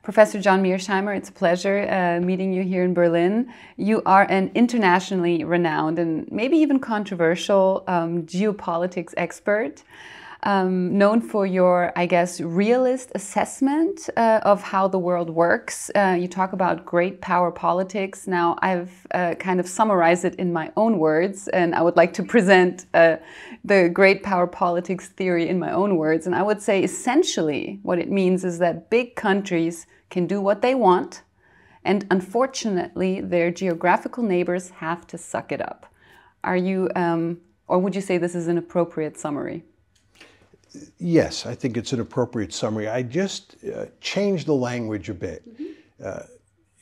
Professor John Mearsheimer, it's a pleasure meeting you here in Berlin. You are an internationally renowned and maybe even controversial geopolitics expert, known for your, I guess, realist assessment of how the world works. You talk about great power politics. Now, I've kind of summarized it in my own words, and I would like to present the great power politics theory in my own words. And I would say essentially what it means is that big countries can do what they want, and unfortunately, their geographical neighbors have to suck it up. Are you, or would you say this is an appropriate summary? Yes, I think it's an appropriate summary. I just changed the language a bit.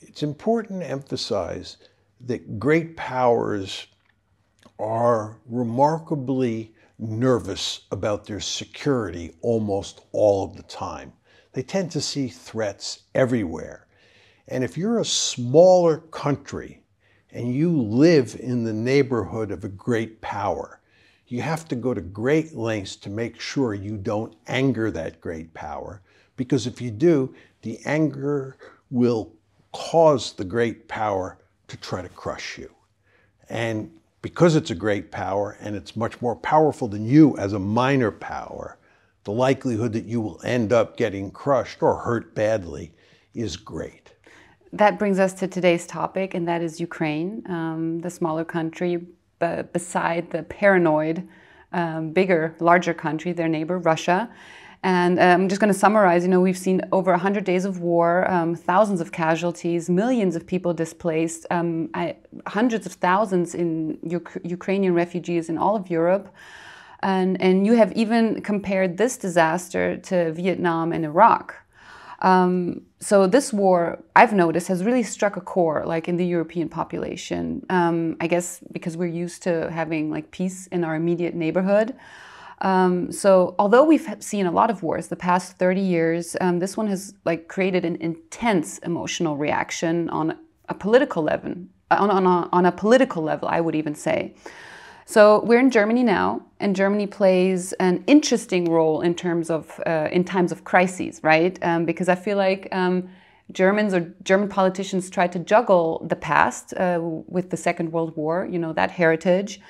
It's important to emphasize that great powers are remarkably nervous about their security almost all of the time. They tend to see threats everywhere. And if you're a smaller country and you live in the neighborhood of a great power, you have to go to great lengths to make sure you don't anger that great power, because if you do, the anger will cause the great power to try to crush you. And because it's a great power and it's much more powerful than you as a minor power, the likelihood that you will end up getting crushed or hurt badly is great. That brings us to today's topic, and that is Ukraine, the smaller country beside the paranoid, bigger, larger country, their neighbor, Russia. And I'm just going to summarize, we've seen over 100 days of war, thousands of casualties, millions of people displaced, hundreds of thousands in Ukrainian refugees in all of Europe. And you have even compared this disaster to Vietnam and Iraq. So this war, I've noticed, has really struck a chord, like in the European population. I guess because we're used to having like peace in our immediate neighborhood. So although we've seen a lot of wars the past 30 years, this one has like created an intense emotional reaction on a political level, on a political level, I would even say. So we're in Germany now, and Germany plays an interesting role in terms of in times of crises, right? Because I feel like German politicians try to juggle the past with the Second World War, that heritage,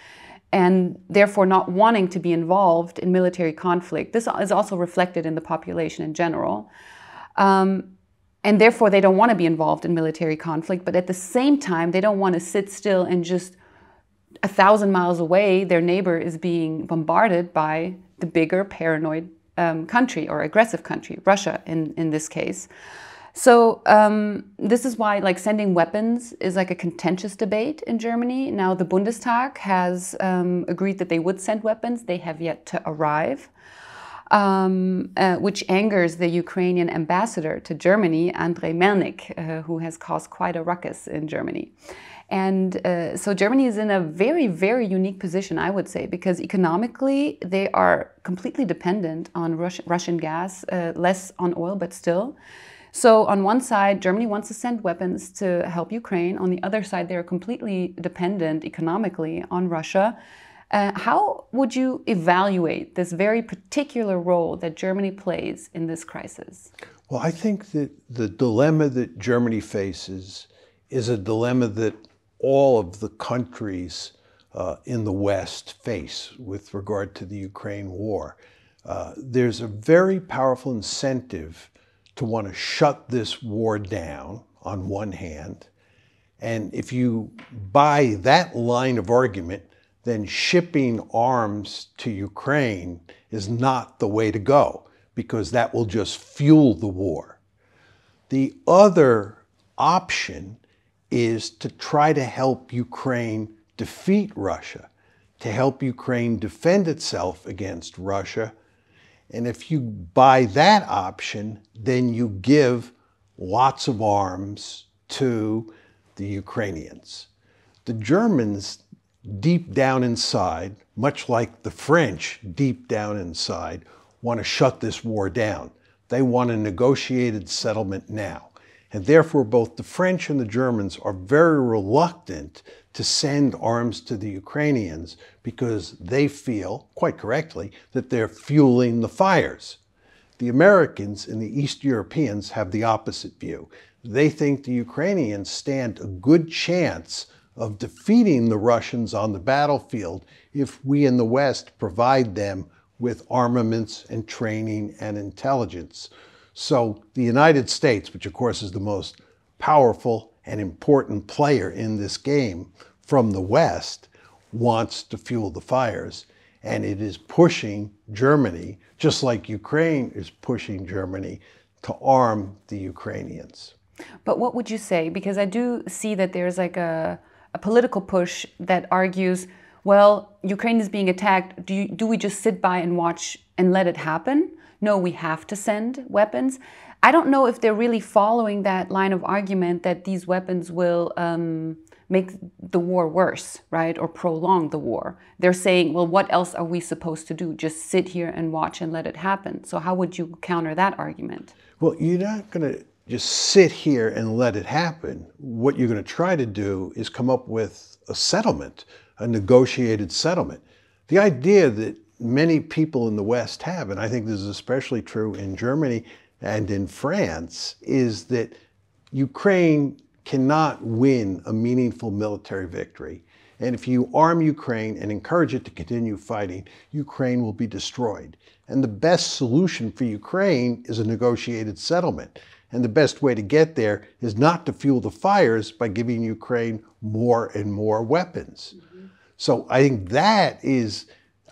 and therefore not wanting to be involved in military conflict. This is also reflected in the population in general. And therefore they don't want to be involved in military conflict, but at the same time, they don't want to sit still and just 1,000 miles away, their neighbor is being bombarded by the bigger paranoid country or aggressive country, Russia in this case. So this is why like sending weapons is like a contentious debate in Germany. Now the Bundestag has agreed that they would send weapons. They have yet to arrive, which angers the Ukrainian ambassador to Germany, Andrei Melnik, who has caused quite a ruckus in Germany. And so Germany is in a very, very unique position, I would say, because economically they are completely dependent on Russian gas, less on oil, but still. So on one side, Germany wants to send weapons to help Ukraine. On the other side, they're completely dependent economically on Russia. How would you evaluate this very particular role that Germany plays in this crisis? Well, I think that the dilemma that Germany faces is a dilemma that all of the countries in the West face with regard to the Ukraine war. There's a very powerful incentive to want to shut this war down on one hand. And if you buy that line of argument, then shipping arms to Ukraine is not the way to go, because that will just fuel the war. The other option is to try to help Ukraine defeat Russia, to help Ukraine defend itself against Russia. And if you buy that option, then you give lots of arms to the Ukrainians. The Germans, deep down inside, much like the French deep down inside, want to shut this war down. They want a negotiated settlement now. And therefore, both the French and the Germans are very reluctant to send arms to the Ukrainians because they feel, quite correctly, that they're fueling the fires. The Americans and the East Europeans have the opposite view. They think the Ukrainians stand a good chance of defeating the Russians on the battlefield if we in the West provide them with armaments and training and intelligence. So the United States, which of course is the most powerful and important player in this game from the West, wants to fuel the fires. And it is pushing Germany, just like Ukraine is pushing Germany, to arm the Ukrainians. But what would you say? Because I do see that there's like a political push that argues, well, Ukraine is being attacked. Do we just sit by and watch and let it happen? No, we have to send weapons. I don't know if they're really following that line of argument that these weapons will make the war worse, right? Or prolong the war. They're saying, well, what else are we supposed to do? Just sit here and watch and let it happen. So how would you counter that argument? Well, you're not going to just sit here and let it happen. What you're going to try to do is come up with a settlement, a negotiated settlement. The idea that many people in the West have, and I think this is especially true in Germany and in France, is that Ukraine cannot win a meaningful military victory. And if you arm Ukraine and encourage it to continue fighting, Ukraine will be destroyed. And the best solution for Ukraine is a negotiated settlement. And the best way to get there is not to fuel the fires by giving Ukraine more and more weapons. Mm-hmm. So I think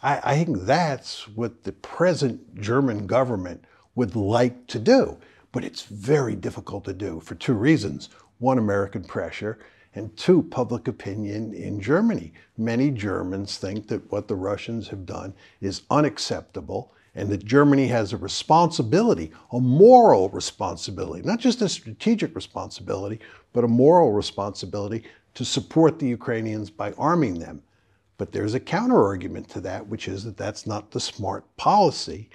I think that's what the present German government would like to do. But it's very difficult to do for two reasons. One, American pressure, and two, public opinion in Germany. Many Germans think that what the Russians have done is unacceptable, and that Germany has a responsibility, a moral responsibility, not just a strategic responsibility, but a moral responsibility to support the Ukrainians by arming them. But there's a counter-argument to that, which is that that's not the smart policy,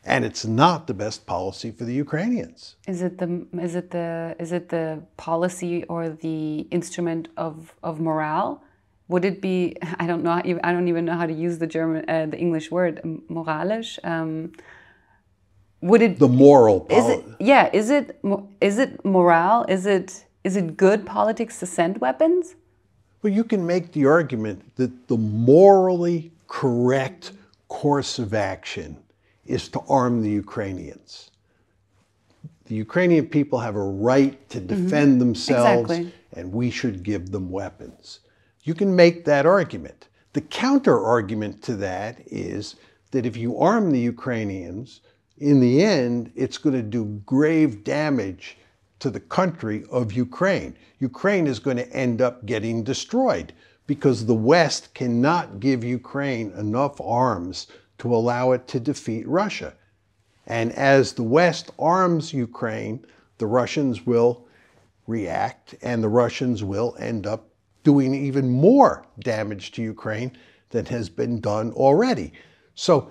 and it's not the best policy for the Ukrainians. Is it the policy or the instrument of morale? Would it be? I don't know. I don't even know how to use the English word moralisch. Would it the moral policy? Is it morale? Is it good politics to send weapons? Well, you can make the argument that the morally correct course of action is to arm the Ukrainians. The Ukrainian people have a right to defend themselves, exactly. And we should give them weapons. You can make that argument. The counter-argument to that is that if you arm the Ukrainians, in the end, it's going to do grave damage to the country of Ukraine. Ukraine is going to end up getting destroyed because the West cannot give Ukraine enough arms to allow it to defeat Russia. And as the West arms Ukraine, the Russians will react, and the Russians will end up doing even more damage to Ukraine than has been done already. So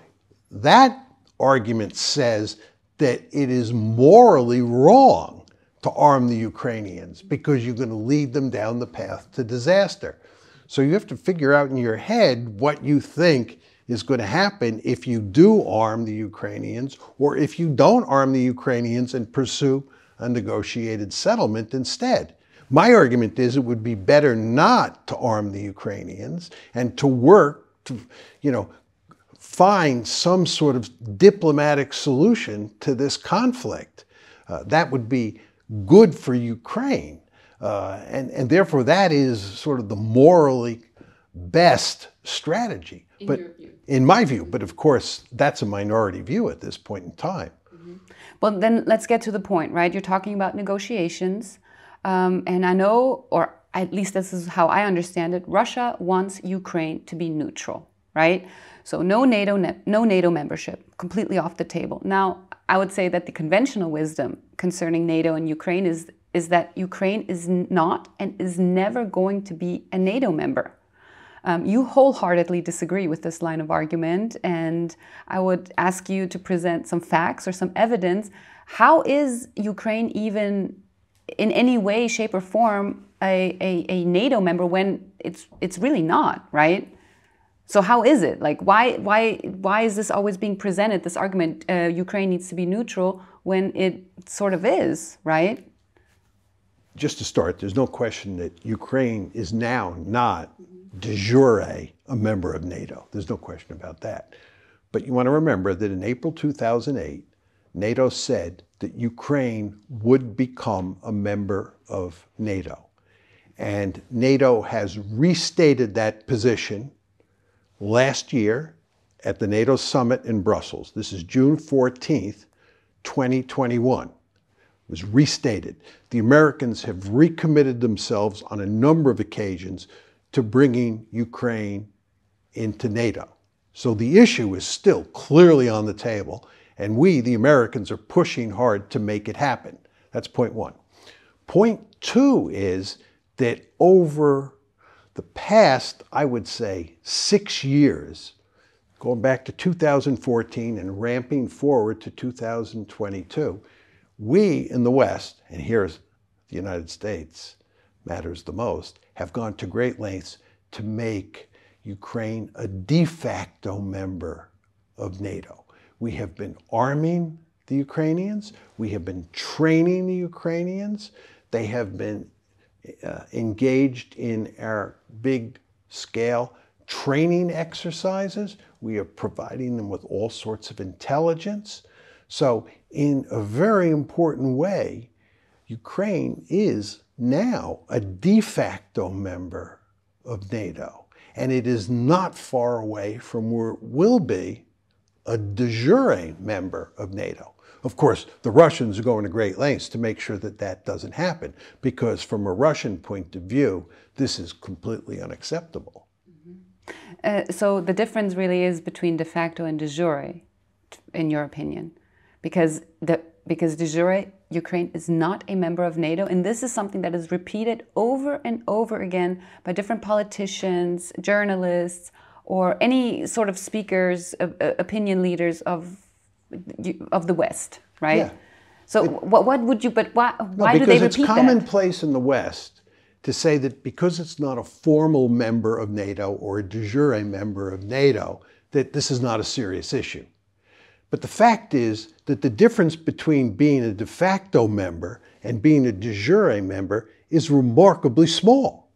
that argument says that it is morally wrong to arm the Ukrainians because you're going to lead them down the path to disaster. So you have to figure out in your head what you think is going to happen if you do arm the Ukrainians, or if you don't arm the Ukrainians and pursue a negotiated settlement instead. My argument is it would be better not to arm the Ukrainians and to work to, find some sort of diplomatic solution to this conflict. That would be good for Ukraine. And therefore that is sort of the morally best strategy. In my view, but of course, that's a minority view at this point in time. Mm-hmm. Well, then let's get to the point, right? You're talking about negotiations. And I know, or at least this is how I understand it, Russia wants Ukraine to be neutral, right? So no NATO membership, completely off the table. Now, I would say that the conventional wisdom concerning NATO and Ukraine is that Ukraine is not and is never going to be a NATO member. You wholeheartedly disagree with this line of argument, and I would ask you to present some facts or some evidence. How is Ukraine even in any way, shape, or form a NATO member when it's really not, right? So how is it? Like, why is this always being presented, this argument, Ukraine needs to be neutral, when it sort of is, right? Just to start, there's no question that Ukraine is now not de jure a member of NATO. There's no question about that. But you want to remember that in April 2008, NATO said that Ukraine would become a member of NATO. And NATO has restated that position last year at the NATO summit in Brussels. This is June 14th, 2021. It was restated. The Americans have recommitted themselves on a number of occasions to bringing Ukraine into NATO. So the issue is still clearly on the table, and we, the Americans, are pushing hard to make it happen. That's point one. Point two is that over the past, I would say, 6 years, going back to 2014 and ramping forward to 2022, we in the West, and here's the United States matters the most, have gone to great lengths to make Ukraine a de facto member of NATO. We have been arming the Ukrainians. We have been training the Ukrainians. They have been engaged in our big scale training exercises. We are providing them with all sorts of intelligence. So in a very important way, Ukraine is now a de facto member of NATO. And it is not far away from where it will be a de jure member of NATO. Of course, the Russians are going to great lengths to make sure that that doesn't happen, because from a Russian point of view, this is completely unacceptable. So the difference really is between de facto and de jure, in your opinion, because de jure, Ukraine is not a member of NATO, and this is something that is repeated over and over again by different politicians, journalists, or any sort of speakers, opinion leaders of the West, right? Yeah. So what would you, but why do they repeat that? Because it's commonplace in the West to say that because it's not a formal member of NATO or a de jure member of NATO, that this is not a serious issue. But the fact is that the difference between being a de facto member and being a de jure member is remarkably small.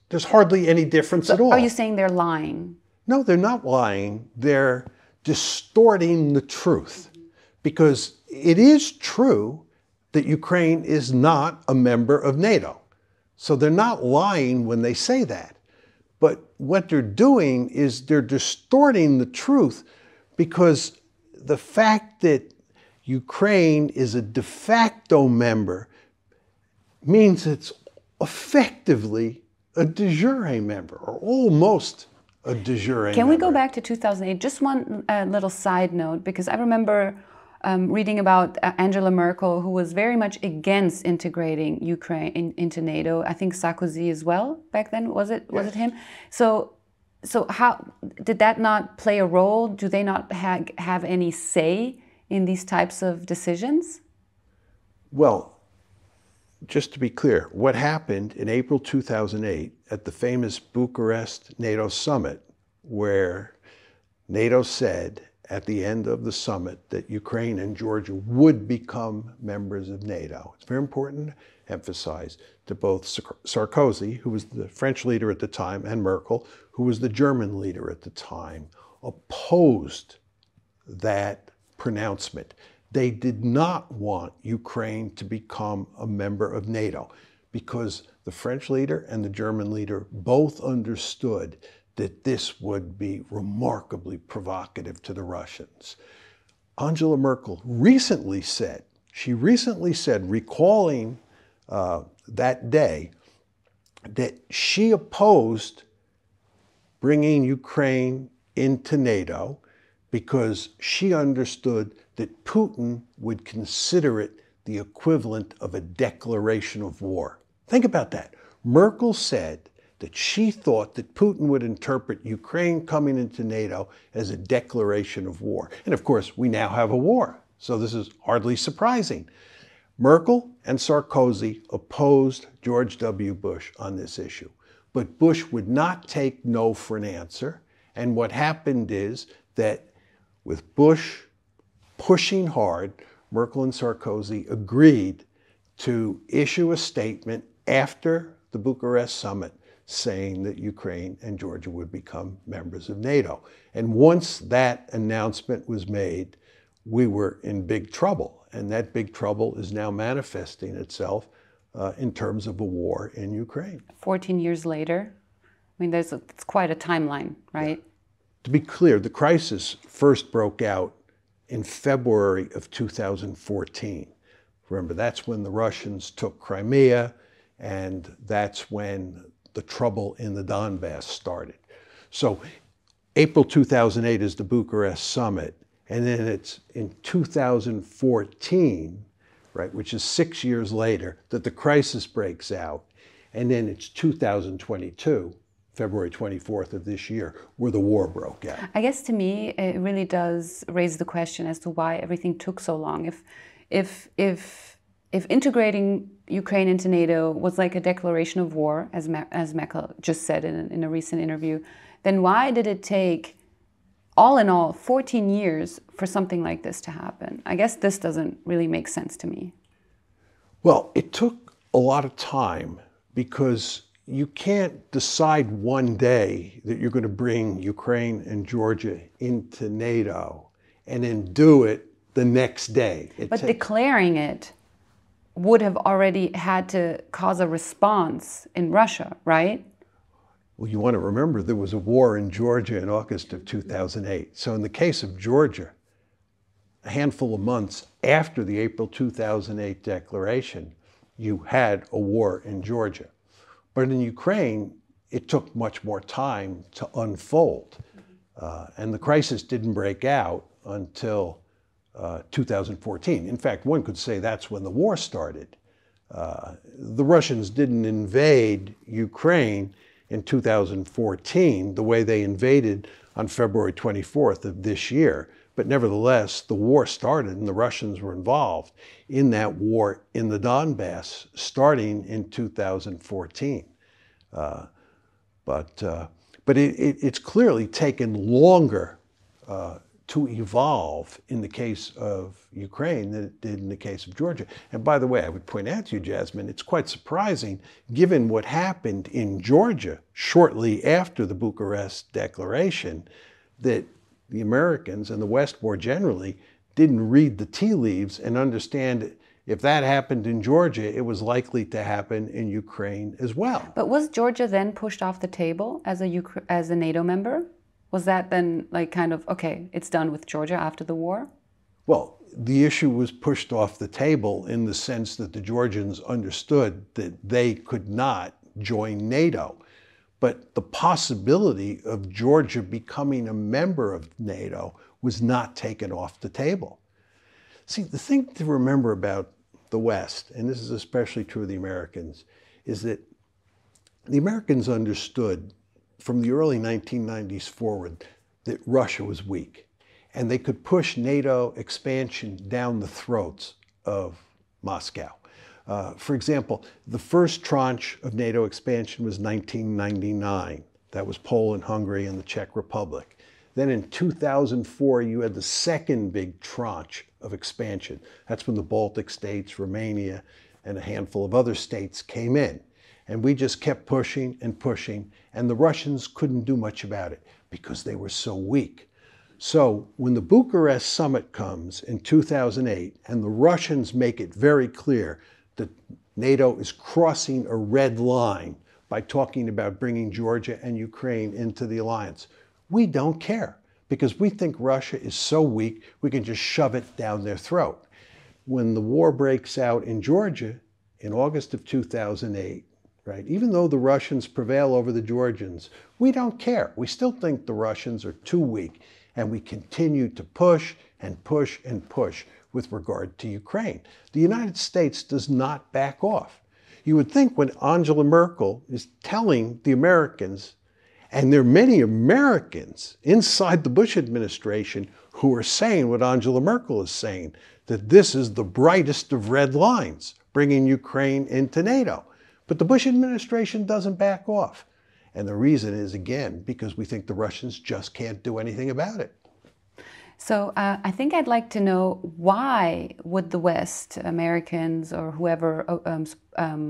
There's hardly any difference at all. Are you saying they're lying? No, they're not lying. They're distorting the truth. Because it is true that Ukraine is not a member of NATO. So they're not lying when they say that. But what they're doing is they're distorting the truth, because the fact that Ukraine is a de facto member means it's effectively a de jure member, or almost a de jure member. Can we go back to 2008? Just one little side note, because I remember reading about Angela Merkel, who was very much against integrating Ukraine into NATO. I think Sarkozy as well back then, was it him? So how did that not play a role? Do they not have any say in these types of decisions? Well, just to be clear, what happened in April 2008 at the famous Bucharest NATO summit, where NATO said at the end of the summit that Ukraine and Georgia would become members of NATO. It's very important to emphasize to both Sarkozy, who was the French leader at the time, and Merkel, who was the German leader at the time, opposed that pronouncement. They did not want Ukraine to become a member of NATO, because the French leader and the German leader both understood that this would be remarkably provocative to the Russians. Angela Merkel recently said, recalling that day, that she opposed bringing Ukraine into NATO because she understood that Putin would consider it the equivalent of a declaration of war. Think about that. Merkel said that she thought that Putin would interpret Ukraine coming into NATO as a declaration of war. And of course, we now have a war, so this is hardly surprising. Merkel and Sarkozy opposed George W. Bush on this issue, but Bush would not take no for an answer, And what happened is that with Bush pushing hard, Merkel and Sarkozy agreed to issue a statement after the Bucharest summit saying that Ukraine and Georgia would become members of NATO. And once that announcement was made, we were in big trouble. And that big trouble is now manifesting itself in terms of a war in Ukraine. 14 years later, I mean, it's quite a timeline, right? Yeah. To be clear, the crisis first broke out in February of 2014. Remember, that's when the Russians took Crimea, and that's when the trouble in the Donbass started. So April 2008 is the Bucharest summit, and then it's in 2014, right, which is 6 years later, that the crisis breaks out. And then it's 2022, February 24th of this year, where the war broke out. I guess to me, it really does raise the question as to why everything took so long. If integrating Ukraine into NATO was like a declaration of war, as Merkel just said in a recent interview, then why did it take, all in all, 14 years for something like this to happen? I guess this doesn't really make sense to me. Well, it took a lot of time because you can't decide one day that you're going to bring Ukraine and Georgia into NATO and then do it the next day. But declaring it would have already had to cause a response in Russia, right? Well, you want to remember there was a war in Georgia in August of 2008. So in the case of Georgia, a handful of months after the April 2008 declaration, you had a war in Georgia. But in Ukraine, it took much more time to unfold. And the crisis didn't break out until 2014. In fact, one could say that's when the war started. The Russians didn't invade Ukraine in 2014 the way they invaded on February 24th of this year. But nevertheless, the war started and the Russians were involved in that war in the Donbass starting in 2014. But it's clearly taken longer to evolve in the case of Ukraine than it did in the case of Georgia. And by the way, I would point out to you, Jasmine, it's quite surprising, given what happened in Georgia shortly after the Bucharest Declaration, that the Americans and the West more generally didn't read the tea leaves and understand if that happened in Georgia, it was likely to happen in Ukraine as well. But was Georgia then pushed off the table as a NATO member? Was that then like kind of, okay, it's done with Georgia after the war? Well, the issue was pushed off the table in the sense that the Georgians understood that they could not join NATO. But the possibility of Georgia becoming a member of NATO was not taken off the table. See, the thing to remember about the West, and this is especially true of the Americans, is that the Americans understood from the early 1990s forward that Russia was weak, and they could push NATO expansion down the throats of Moscow. For example, the first tranche of NATO expansion was 1999. That was Poland, Hungary, and the Czech Republic. Then in 2004, you had the second big tranche of expansion. That's when the Baltic states, Romania, and a handful of other states came in. And we just kept pushing and pushing, and the Russians couldn't do much about it because they were so weak. So when the Bucharest summit comes in 2008, and the Russians make it very clear that NATO is crossing a red line by talking about bringing Georgia and Ukraine into the alliance, we don't care because we think Russia is so weak, we can just shove it down their throat. When the war breaks out in Georgia in August of 2008, right, even though the Russians prevail over the Georgians, we don't care. We still think the Russians are too weak, and we continue to push and push and push with regard to Ukraine. The United States does not back off. You would think when Angela Merkel is telling the Americans, and there are many Americans inside the Bush administration who are saying what Angela Merkel is saying, that this is the brightest of red lines, bringing Ukraine into NATO. But the Bush administration doesn't back off. And the reason is, again, because we think the Russians just can't do anything about it. So I think I'd like to know, why would the West, Americans or whoever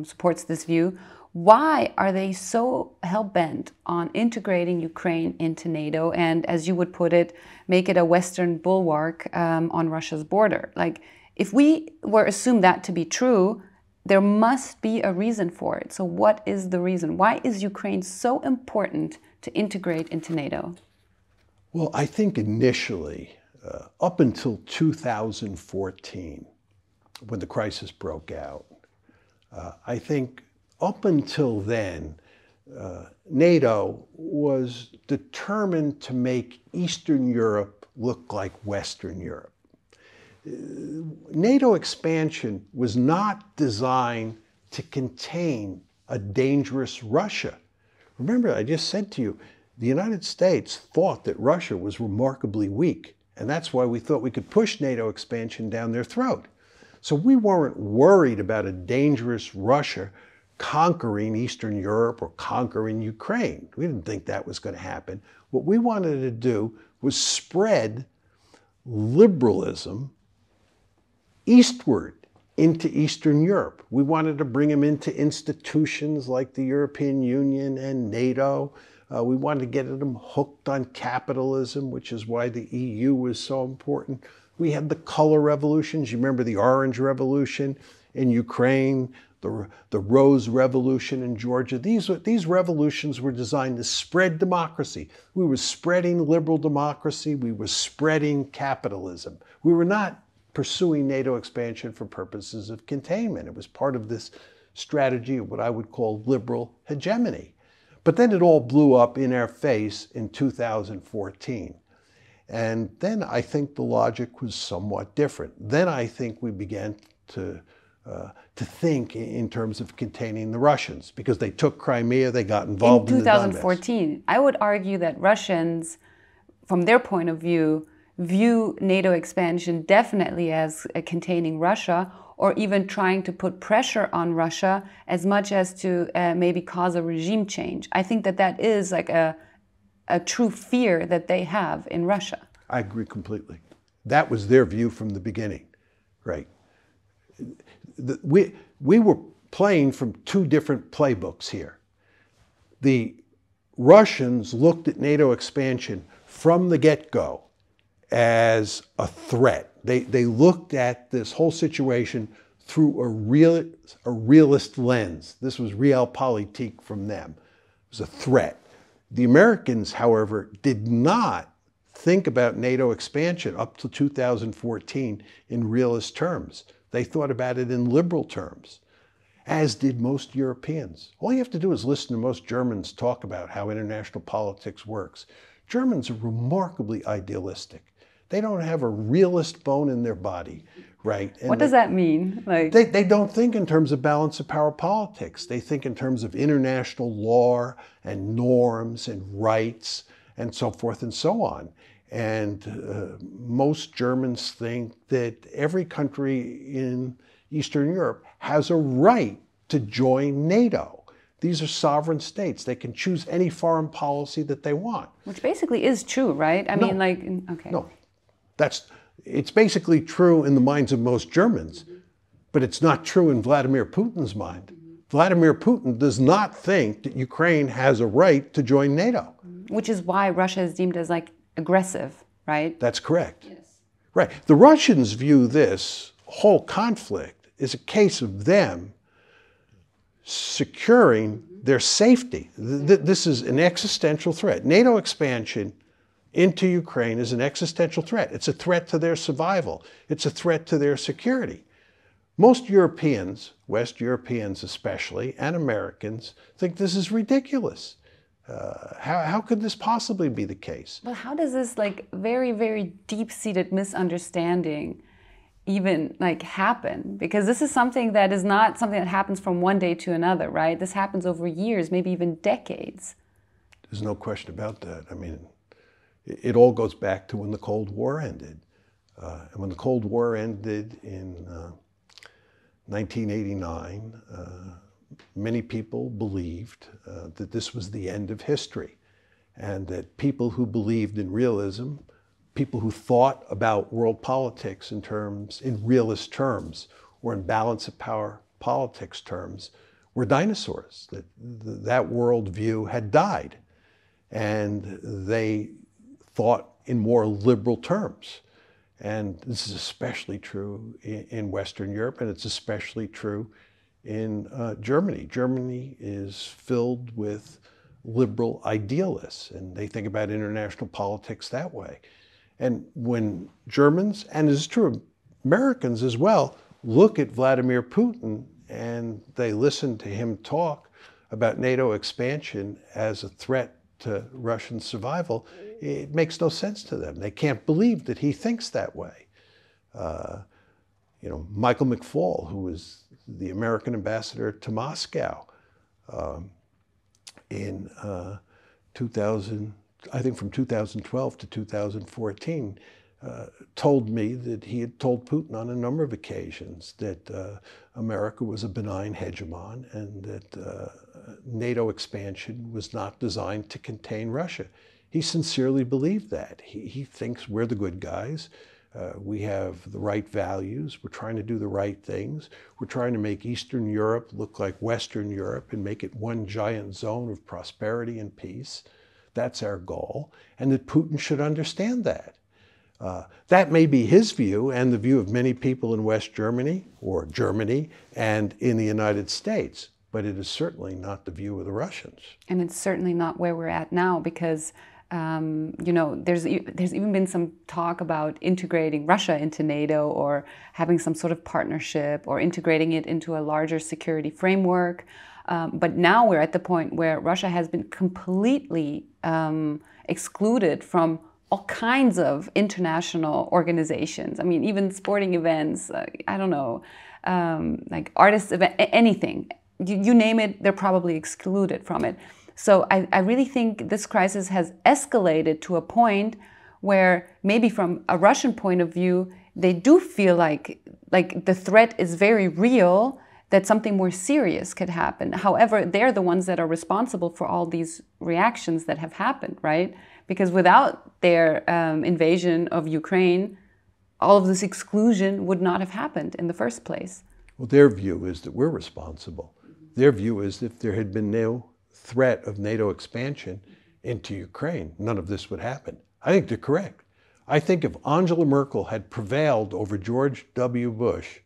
supports this view, why are they so hell-bent on integrating Ukraine into NATO and, as you would put it, make it a Western bulwark on Russia's border? Like, if we were to assume that to be true, there must be a reason for it. So what is the reason? Why is Ukraine so important to integrate into NATO? Well, I think initially, up until 2014, when the crisis broke out, I think up until then, NATO was determined to make Eastern Europe look like Western Europe. NATO expansion was not designed to contain a dangerous Russia. Remember, I just said to you, the United States thought that Russia was remarkably weak, and that's why we thought we could push NATO expansion down their throat. So we weren't worried about a dangerous Russia conquering Eastern Europe or conquering Ukraine. We didn't think that was going to happen. What we wanted to do was spread liberalism eastward into Eastern Europe. We wanted to bring them into institutions like the European Union and NATO. We wanted to get them hooked on capitalism, which is why the EU was so important. We had the color revolutions. You remember the Orange Revolution in Ukraine, the Rose Revolution in Georgia. These revolutions were designed to spread democracy. We were spreading liberal democracy. We were spreading capitalism. We were not pursuing NATO expansion for purposes of containment. It was part of this strategy of what I would call liberal hegemony. But then it all blew up in our face in 2014. And then I think the logic was somewhat different. Then I think we began to think in terms of containing the Russians, because they took Crimea, they got involved in 2014. I would argue that Russians, from their point of view NATO expansion definitely as containing Russia, or even trying to put pressure on Russia as much as to maybe cause a regime change. I think that that is like a true fear that they have in Russia. I agree completely. That was their view from the beginning, right? We were playing from two different playbooks here. The Russians looked at NATO expansion from the get-go as a threat. They looked at this whole situation through a realist lens. This was realpolitik from them. It was a threat. The Americans, however, did not think about NATO expansion up to 2014 in realist terms. They thought about it in liberal terms, as did most Europeans. All you have to do is listen to most Germans talk about how international politics works. Germans are remarkably idealistic. They don't have a realist bone in their body, right? And what does that mean? Like, they don't think in terms of balance of power politics. They think in terms of international law and norms and rights and so forth and so on. And most Germans think that every country in Eastern Europe has a right to join NATO. These are sovereign states. They can choose any foreign policy that they want. Which basically is true, right? I mean, like, okay. No. It's basically true in the minds of most Germans, but it's not true in Vladimir Putin's mind. Vladimir Putin does not think that Ukraine has a right to join NATO. Which is why Russia is deemed as like aggressive, right? That's correct. Yes. Right. The Russians view this whole conflict as a case of them securing their safety. This is an existential threat. NATO expansion into Ukraine is an existential threat. It's a threat to their survival. It's a threat to their security. Most Europeans, West Europeans especially, and Americans, think this is ridiculous. How could this possibly be the case? But how does this like very, very deep-seated misunderstanding even like happen? Because this is something that is not something that happens from one day to another, right? This happens over years, maybe even decades. There's no question about that. I mean, it all goes back to when the Cold War ended. And when the Cold War ended in 1989, many people believed that this was the end of history, and that people who believed in realism, people who thought about world politics in realist terms, or in balance of power politics terms, were dinosaurs, that worldview had died. And they thought in more liberal terms. And this is especially true in Western Europe, and it's especially true in Germany. Germany is filled with liberal idealists, and they think about international politics that way. And when Germans, and this is true of Americans as well, look at Vladimir Putin and they listen to him talk about NATO expansion as a threat to Russian survival, it makes no sense to them. They can't believe that he thinks that way. Michael McFaul, who was the American ambassador to Moscow in 2000, I think from 2012 to 2014, told me that he had told Putin on a number of occasions that America was a benign hegemon and that NATO expansion was not designed to contain Russia. He sincerely believed that. He thinks we're the good guys. We have the right values. We're trying to do the right things. We're trying to make Eastern Europe look like Western Europe and make it one giant zone of prosperity and peace. That's our goal. And that Putin should understand that. That may be his view and the view of many people in West Germany or Germany and in the United States, but it is certainly not the view of the Russians. And it's certainly not where we're at now because, there's even been some talk about integrating Russia into NATO or having some sort of partnership or integrating it into a larger security framework. But now we're at the point where Russia has been completely excluded from all kinds of international organizations. I mean, even sporting events, like artists event, anything. You name it, they're probably excluded from it. So I really think this crisis has escalated to a point where maybe from a Russian point of view, they do feel like the threat is very real, that something more serious could happen. However, they're the ones that are responsible for all these reactions that have happened, right? Because without their invasion of Ukraine, all of this exclusion would not have happened in the first place. Well, their view is that we're responsible. Their view is that if there had been no threat of NATO expansion into Ukraine, none of this would happen. I think they're correct. I think if Angela Merkel had prevailed over George W. Bush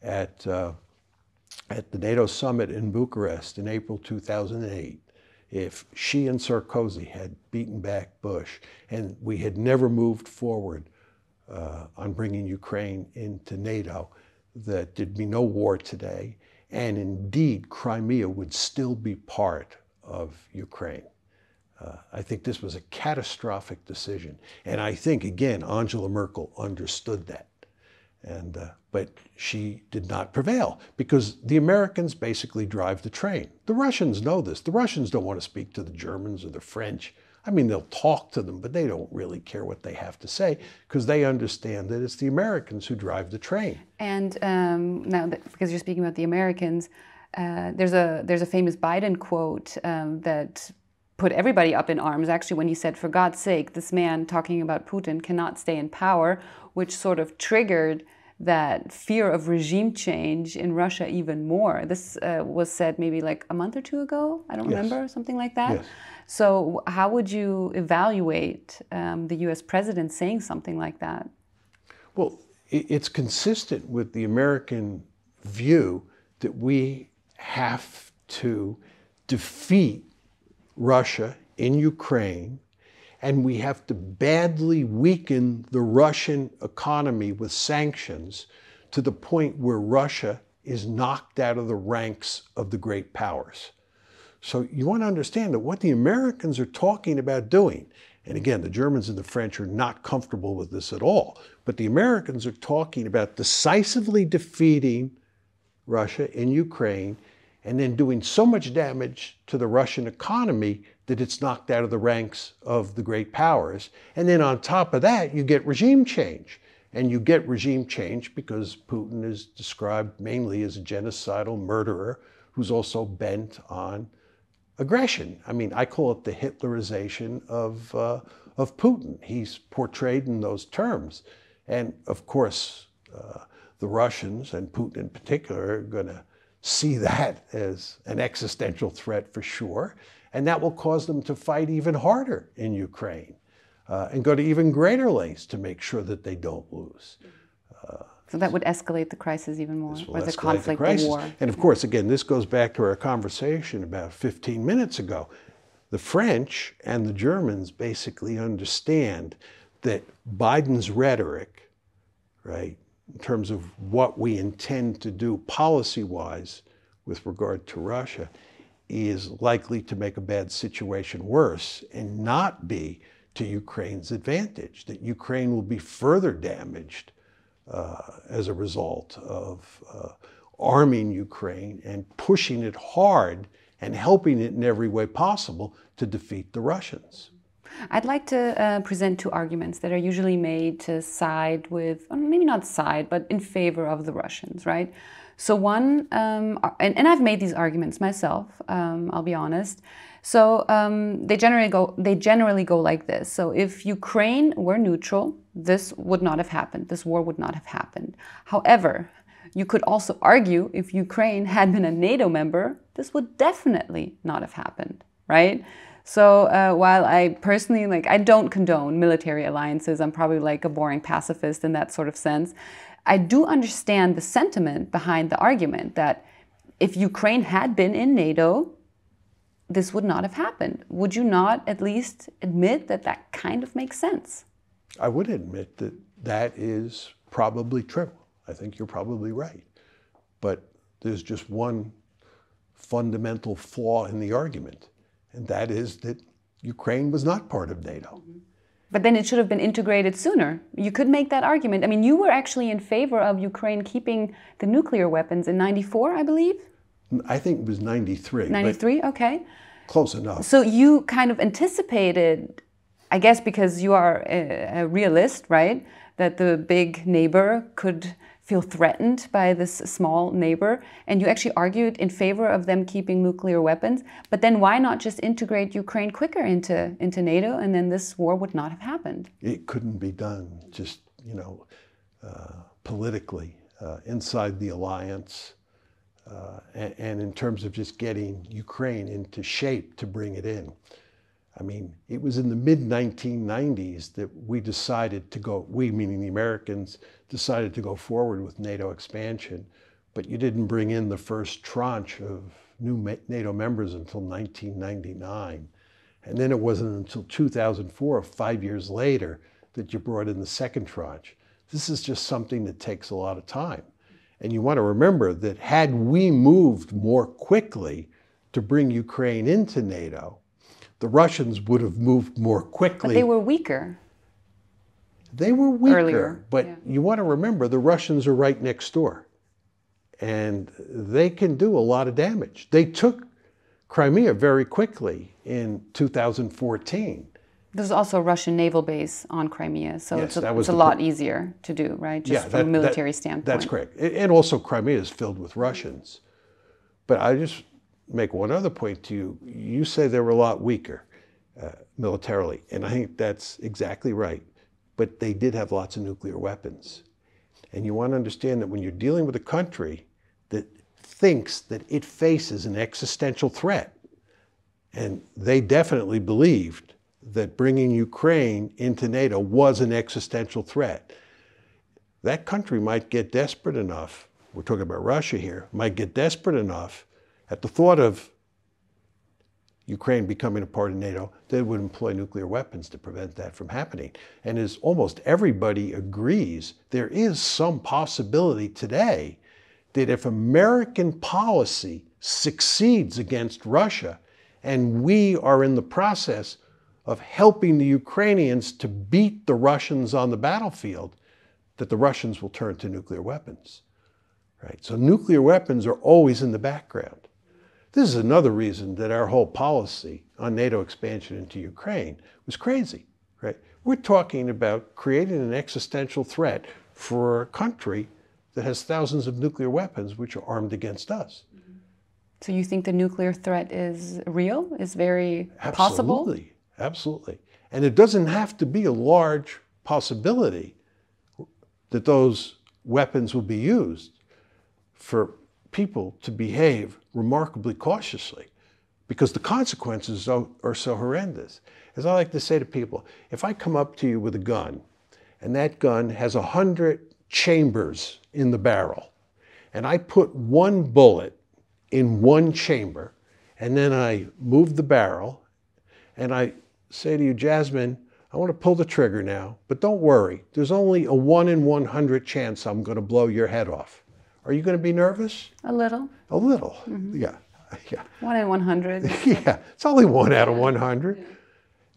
at the NATO summit in Bucharest in April 2008, if she and Sarkozy had beaten back Bush and we had never moved forward on bringing Ukraine into NATO, that there'd be no war today. And indeed, Crimea would still be part of Ukraine. I think this was a catastrophic decision. And I think, again, Angela Merkel understood that. But she did not prevail because the Americans basically drive the train. The Russians know this. The Russians don't want to speak to the Germans or the French. I mean, they'll talk to them, but they don't really care what they have to say because they understand that it's the Americans who drive the train. And because you're speaking about the Americans, there's a famous Biden quote that put everybody up in arms, actually, when he said, for God's sake, this man talking about Putin cannot stay in power, which sort of triggered that fear of regime change in Russia even more. This was said maybe like a month or two ago, I don't remember, something like that. Yes. So how would you evaluate the US president saying something like that? Well, it's consistent with the American view that we have to defeat Russia in Ukraine, and we have to badly weaken the Russian economy with sanctions to the point where Russia is knocked out of the ranks of the great powers. So you want to understand that what the Americans are talking about doing, and again, the Germans and the French are not comfortable with this at all, but the Americans are talking about decisively defeating Russia in Ukraine and then doing so much damage to the Russian economy that it's knocked out of the ranks of the great powers. And then on top of that, you get regime change. And you get regime change because Putin is described mainly as a genocidal murderer who's also bent on aggression. I mean, I call it the Hitlerization of Putin. He's portrayed in those terms. And of course, the Russians, and Putin in particular, are going to see that as an existential threat for sure. And that will cause them to fight even harder in Ukraine and go to even greater lengths to make sure that they don't lose. So that would escalate the crisis even more, or the conflict, the war. And of course, again, this goes back to our conversation about 15 minutes ago. The French and the Germans basically understand that Biden's rhetoric, right, in terms of what we intend to do policy-wise with regard to Russia, is likely to make a bad situation worse and not be to Ukraine's advantage, that Ukraine will be further damaged as a result of arming Ukraine and pushing it hard and helping it in every way possible to defeat the Russians. I'd like to present two arguments that are usually made to side with, or maybe not side, but in favor of the Russians, right? So one, and I've made these arguments myself, I'll be honest. So they generally go like this. So if Ukraine were neutral, this would not have happened. This war would not have happened. However, you could also argue if Ukraine had been a NATO member, this would definitely not have happened, right? So while I personally, I don't condone military alliances, I'm probably like a boring pacifist in that sort of sense, I do understand the sentiment behind the argument that if Ukraine had been in NATO, this would not have happened. Would you not at least admit that that kind of makes sense? I would admit that that is probably true. I think you're probably right. But there's just one fundamental flaw in the argument, and that is that Ukraine was not part of NATO. But then it should have been integrated sooner. You could make that argument. I mean, you were actually in favor of Ukraine keeping the nuclear weapons in '94, I believe? I think it was 93. 93, okay. Close enough. So you kind of anticipated, I guess because you are a realist, right? That the big neighbor could feel threatened by this small neighbor, and you actually argued in favor of them keeping nuclear weapons. But then why not just integrate Ukraine quicker into NATO, and then this war would not have happened? It couldn't be done just, politically, inside the alliance, and in terms of just getting Ukraine into shape to bring it in. I mean, it was in the mid-1990s that we decided to go, we meaning the Americans, decided to go forward with NATO expansion, but you didn't bring in the first tranche of new NATO members until 1999. And then it wasn't until 2004, 5 years later, that you brought in the second tranche. This is just something that takes a lot of time. And you want to remember that had we moved more quickly to bring Ukraine into NATO, the Russians would have moved more quickly. But they were weaker. They were weaker, earlier, but yeah. You want to remember the Russians are right next door. And they can do a lot of damage. They took Crimea very quickly in 2014. There's also a Russian naval base on Crimea, so yes, it's a lot easier to do, right? Just from a military standpoint. That's correct. And also Crimea is filled with Russians. But I just make one other point to you. You say they were a lot weaker militarily, and I think that's exactly right. But they did have lots of nuclear weapons. And you want to understand that when you're dealing with a country that thinks that it faces an existential threat, and they definitely believed that bringing Ukraine into NATO was an existential threat, that country might get desperate enough, we're talking about Russia here, might get desperate enough at the thought of Ukraine becoming a part of NATO, they would employ nuclear weapons to prevent that from happening. And as almost everybody agrees, there is some possibility today that if American policy succeeds against Russia, and we are in the process of helping the Ukrainians to beat the Russians on the battlefield, that the Russians will turn to nuclear weapons, right? So nuclear weapons are always in the background. This is another reason that our whole policy on NATO expansion into Ukraine was crazy, right? We're talking about creating an existential threat for a country that has thousands of nuclear weapons which are armed against us. So you think the nuclear threat is real, is very possible? Absolutely, absolutely. And it doesn't have to be a large possibility that those weapons will be used for people to behave remarkably cautiously, because the consequences are so horrendous. As I like to say to people, if I come up to you with a gun, and that gun has 100 chambers in the barrel, and I put one bullet in one chamber, and then I move the barrel, and I say to you, Jasmine, I want to pull the trigger now, but don't worry, there's only a 1 in 100 chance I'm going to blow your head off. Are you going to be nervous? A little. A little, yeah. 1 in 100. Yeah, it's only 1 out of 100.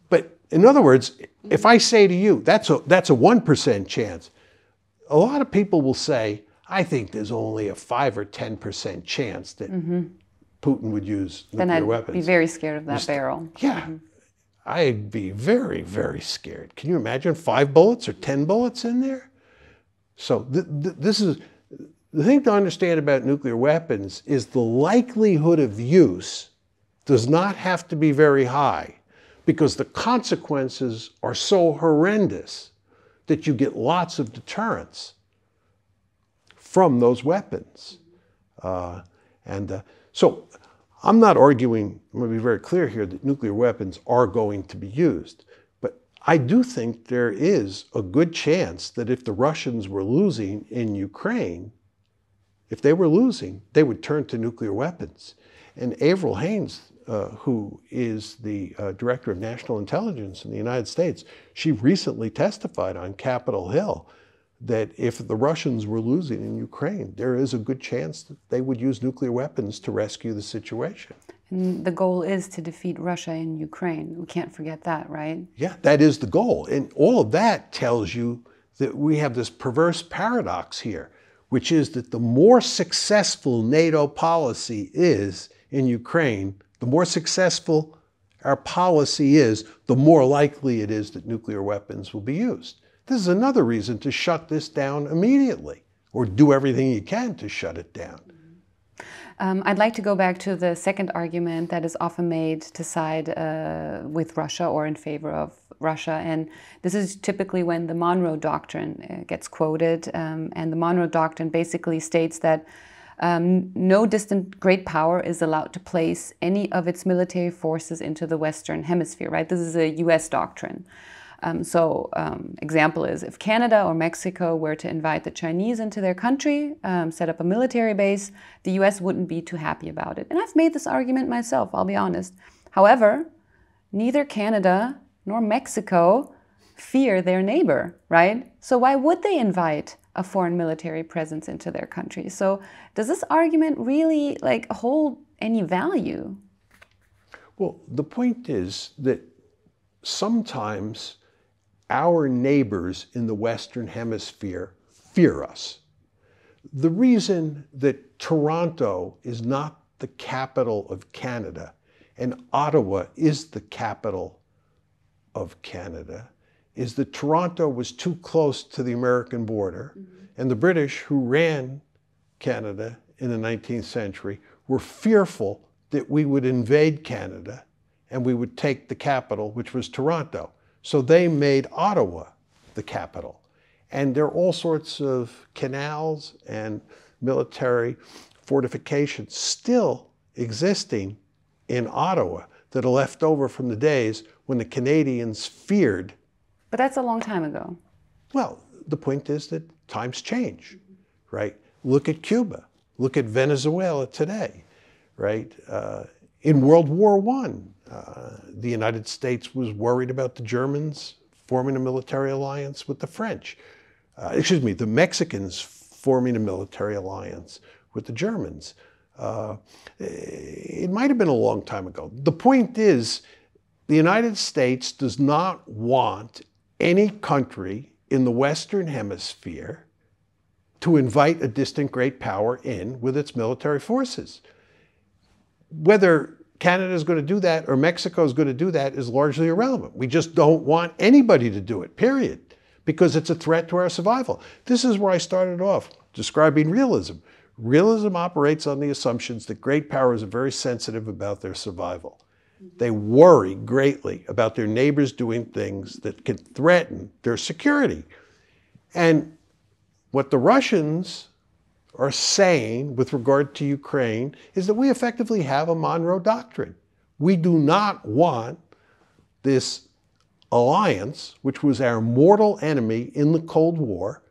But in other words, if I say to you, that's a 1% chance, a lot of people will say, I think there's only a 5 or 10% chance that Putin would use nuclear weapons. Then I'd be very scared of that barrel. Yeah, I'd be very, very scared. Can you imagine 5 bullets or 10 bullets in there? So this is, the thing to understand about nuclear weapons is the likelihood of use does not have to be very high, because the consequences are so horrendous that you get lots of deterrence from those weapons. So I'm not arguing, I'm going to be very clear here, that nuclear weapons are going to be used. But I do think there is a good chance that if the Russians were losing in Ukraine, if they were losing, they would turn to nuclear weapons. And Avril Haines, who is the Director of National Intelligence in the United States, she recently testified on Capitol Hill that if the Russians were losing in Ukraine, there is a good chance that they would use nuclear weapons to rescue the situation. And the goal is to defeat Russia in Ukraine. We can't forget that, right? Yeah, that is the goal. And all of that tells you that we have this perverse paradox here, which is that the more successful NATO policy is in Ukraine, the more successful our policy is, the more likely it is that nuclear weapons will be used. This is another reason to shut this down immediately, or do everything you can to shut it down. I'd like to go back to the second argument that is often made to side with Russia or in favor of Russia. And this is typically when the Monroe Doctrine gets quoted. And the Monroe Doctrine basically states that no distant great power is allowed to place any of its military forces into the Western Hemisphere, right? This is a US doctrine. Example is, if Canada or Mexico were to invite the Chinese into their country, set up a military base, the US wouldn't be too happy about it. And I've made this argument myself, I'll be honest. However, neither Canada nor Mexico fear their neighbor, right? So why would they invite a foreign military presence into their country? So does this argument really hold any value? Well, the point is that sometimes our neighbors in the Western Hemisphere fear us. The reason that Toronto is not the capital of Canada and Ottawa is the capital of Canada is that Toronto was too close to the American border, and the British, who ran Canada in the 19th century, were fearful that we would invade Canada and we would take the capital, which was Toronto. So they made Ottawa the capital. And there are all sorts of canals and military fortifications still existing in Ottawa that are left over from the days when the Canadians feared. But that's a long time ago. Well, the point is that times change, right? Look at Cuba. Look at Venezuela today, right? In World War I, the United States was worried about the Germans forming a military alliance with the French. The Mexicans forming a military alliance with the Germans. It might have been a long time ago. The point is, the United States does not want any country in the Western Hemisphere to invite a distant great power in with its military forces. Whether Canada is going to do that or Mexico is going to do that is largely irrelevant. We just don't want anybody to do it, period, because it's a threat to our survival. This is where I started off describing realism. Realism operates on the assumptions that great powers are very sensitive about their survival. They worry greatly about their neighbors doing things that can threaten their security. And what the Russians are saying with regard to Ukraine is that we effectively have a Monroe Doctrine. We do not want this alliance, which was our mortal enemy in the Cold War,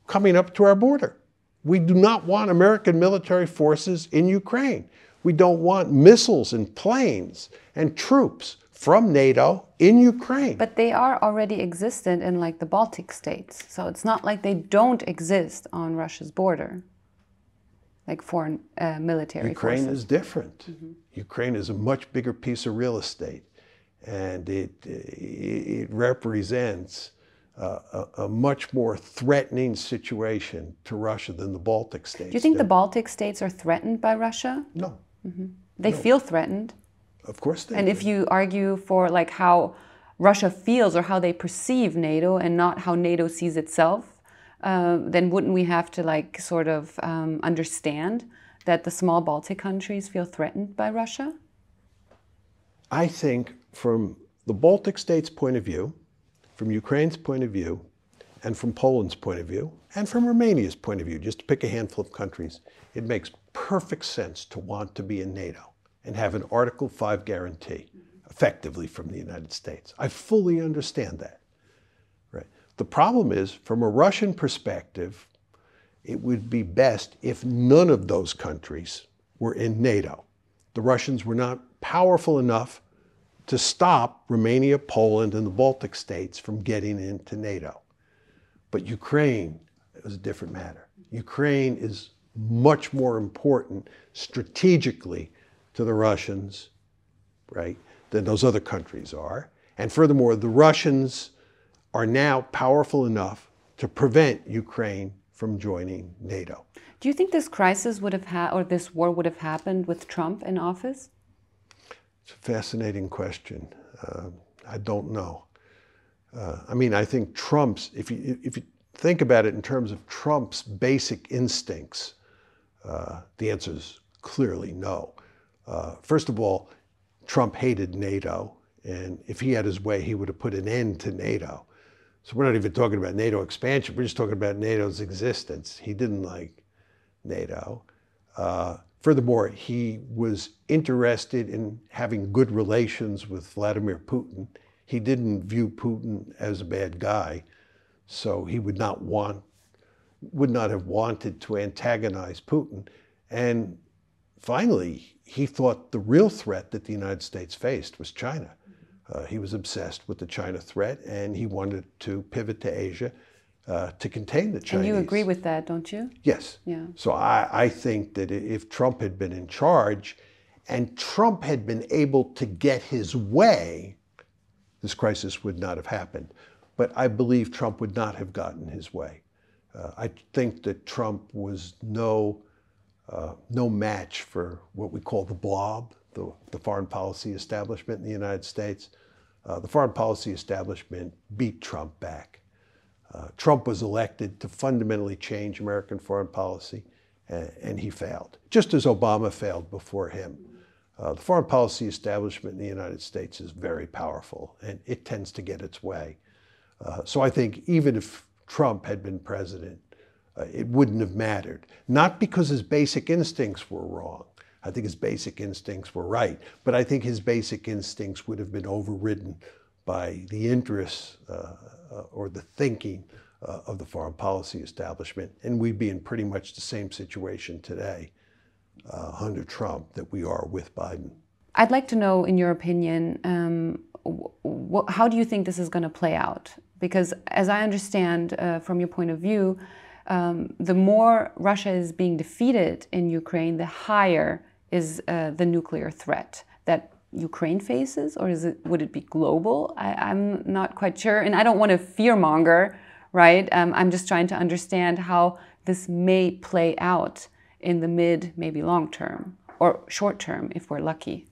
coming up to our border. We do not want American military forces in Ukraine. We don't want missiles and planes and troops from NATO in Ukraine. But they are already existent in like the Baltic states. So it's not like they don't exist on Russia's border, like foreign military Ukraine forces. is different. Ukraine is a much bigger piece of real estate, and it represents a much more threatening situation to Russia than the Baltic states. Do you think the Baltic states are threatened by Russia? No. They feel threatened. Of course they And do. if you argue for like how Russia feels or how they perceive NATO and not how NATO sees itself, then wouldn't we have to like sort of understand that the small Baltic countries feel threatened by Russia? I think from the Baltic states' point of view, from Ukraine's point of view, and from Poland's point of view, and from Romania's point of view, just to pick a handful of countries, it makes perfect sense to want to be in NATO and have an Article 5 guarantee, effectively from the United States. I fully understand that. Right? The problem is, from a Russian perspective, it would be best if none of those countries were in NATO. The Russians were not powerful enough to stop Romania, Poland, and the Baltic states from getting into NATO. But Ukraine is a different matter. Ukraine is much more important strategically to the Russians, right, than those other countries are. And furthermore, the Russians are now powerful enough to prevent Ukraine from joining NATO. Do you think this crisis would have or this war would have happened with Trump in office? It's a fascinating question. I don't know. I mean, I think Trump's, if you think about it in terms of Trump's basic instincts, the answer is clearly no. First of all, Trump hated NATO, and if he had his way, he would have put an end to NATO. So we're not even talking about NATO expansion, we're just talking about NATO's existence. He didn't like NATO. Furthermore, he was interested in having good relations with Vladimir Putin. He didn't view Putin as a bad guy, so he would not have wanted to antagonize Putin. And finally, he thought the real threat that the United States faced was China. He was obsessed with the China threat, and he wanted to pivot to Asia to contain the Chinese. And you agree with that, don't you? Yes. Yeah. So I think that if Trump had been in charge and Trump had been able to get his way, this crisis would not have happened. But I believe Trump would not have gotten his way. I think that Trump was no match for what we call the blob, the foreign policy establishment in the United States. The foreign policy establishment beat Trump back. Trump was elected to fundamentally change American foreign policy, and he failed, just as Obama failed before him. The foreign policy establishment in the United States is very powerful, and it tends to get its way. So I think even if Trump had been president, it wouldn't have mattered. Not because his basic instincts were wrong. I think his basic instincts were right, but I think his basic instincts would have been overridden by the interests or the thinking of the foreign policy establishment, and we'd be in pretty much the same situation today under Trump that we are with Biden. I'd like to know, in your opinion, how do you think this is going to play out? Because as I understand from your point of view, the more Russia is being defeated in Ukraine, the higher is the nuclear threat that Ukraine faces, or would it be global? I'm not quite sure, and I don't want to fearmonger, right? I'm just trying to understand how this may play out in the mid, maybe long term, or short term if we're lucky.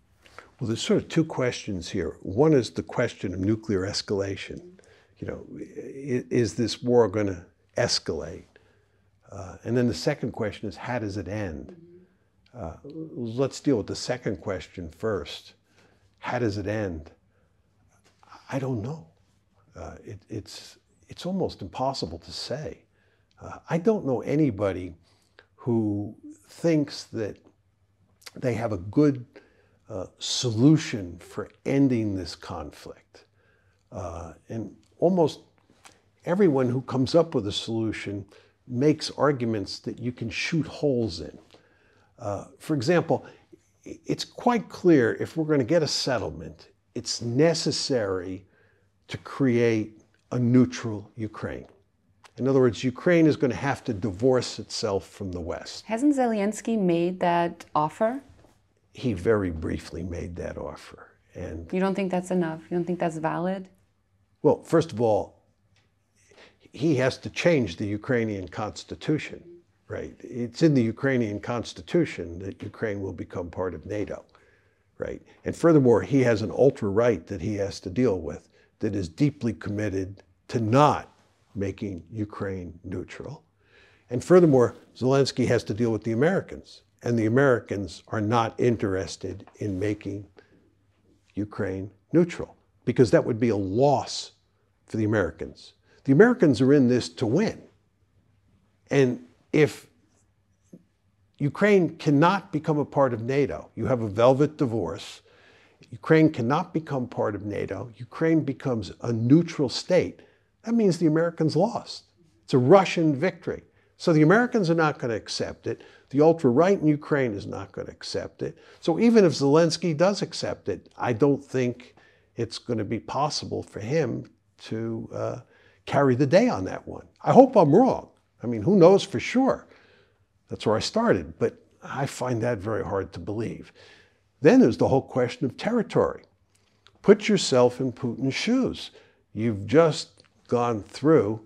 Well, there's sort of two questions here. One is the question of nuclear escalation. You know, is this war going to escalate? And then the second question is, how does it end? Let's deal with the second question first. How does it end? I don't know. It's almost impossible to say. I don't know anybody who thinks that they have a good solution for ending this conflict. And almost everyone who comes up with a solution makes arguments that you can shoot holes in. For example, it's quite clear if we're going to get a settlement, it's necessary to create a neutral Ukraine. In other words, Ukraine is going to have to divorce itself from the West. Hasn't Zelensky made that offer? He very briefly made that offer. And you don't think that's enough? You don't think that's valid? Well, first of all, he has to change the Ukrainian constitution, right? It's in the Ukrainian constitution that Ukraine will become part of NATO, right? And furthermore, he has an ultra-right that he has to deal with that is deeply committed to not making Ukraine neutral. And furthermore, Zelensky has to deal with the Americans, and the Americans are not interested in making Ukraine neutral, because that would be a loss for the Americans. The Americans are in this to win. And if Ukraine cannot become a part of NATO, you have a velvet divorce, Ukraine cannot become part of NATO, Ukraine becomes a neutral state, that means the Americans lost. It's a Russian victory. So the Americans are not going to accept it. The ultra-right in Ukraine is not going to accept it. So even if Zelensky does accept it, I don't think it's going to be possible for him to carry the day on that one. I hope I'm wrong. I mean, who knows for sure? That's where I started, but I find that very hard to believe. Then there's the whole question of territory. Put yourself in Putin's shoes. You've just gone through